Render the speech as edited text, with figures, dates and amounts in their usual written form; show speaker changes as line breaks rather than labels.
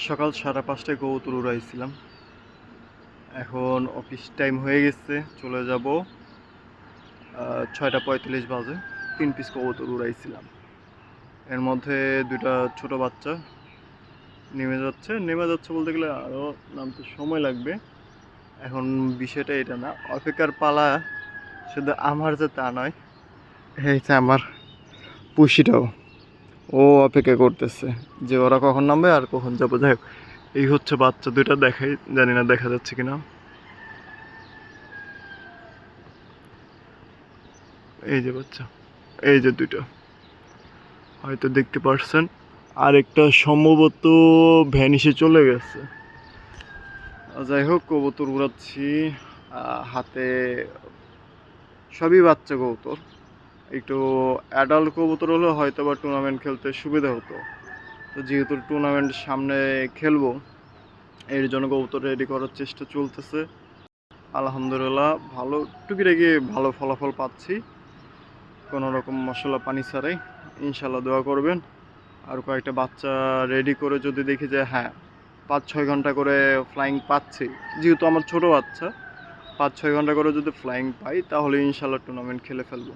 সকাল 5:30টায় কবুতর উড়াইছিলাম। এখন অফিস টাইম হয়ে গেছে, চলে যাব। 6:45 বাজে। 3 পিস কবুতর উড়াইছিলাম। এর মধ্যে 2টা ছোট বাচ্চা নেমে যাচ্ছে বলতে গেলে আরও নামতে সময় লাগবে। এখন বিষয়টা এটা না, অপেক্ষার পালা শুধু আমার যে তা নয়, এই যে আমার পুষিটাও ও অপেক্ষা করতেছে যে ওরা কখন নামবে আর কখন যাবো। যাই হোক, এই হচ্ছে বাচ্চা দুইটা, দেখাই জানি না দেখা যাচ্ছে কিনা। এই যে বাচ্চা, এই যে দুইটা হয়তো দেখতে পারছেন, আর একটা সম্ভবত ভ্যানিশে চলে গেছে। যাই হোক, কবুতর উড়াচ্ছি। হাতে সবই বাচ্চা কবুতর। একটু অ্যাডাল্ট কবুতর হলে হয়তো বা টুর্নামেন্ট খেলতে সুবিধা হতো। তো যেহেতু টুর্নামেন্ট সামনে খেলবো, এর জন্য কবুতর রেডি করার চেষ্টা চলতেছে। আলহামদুলিল্লাহ ভালো, টুকিটাকি ভালো ফলাফল পাচ্ছি কোনো রকম মশলা পানি ছাড়াই। ইনশাল্লাহ দোয়া করবেন। আর কয়েকটা বাচ্চা রেডি করে যদি দেখি যে হ্যাঁ 5-6 ঘন্টা করে ফ্লাইং পাচ্ছি, যেহেতু আমার ছোট বাচ্চা, 5-6 ঘন্টা করে যদি ফ্লাইং পাই তাহলে ইনশাল্লাহ টুর্নামেন্ট খেলে ফেলবো।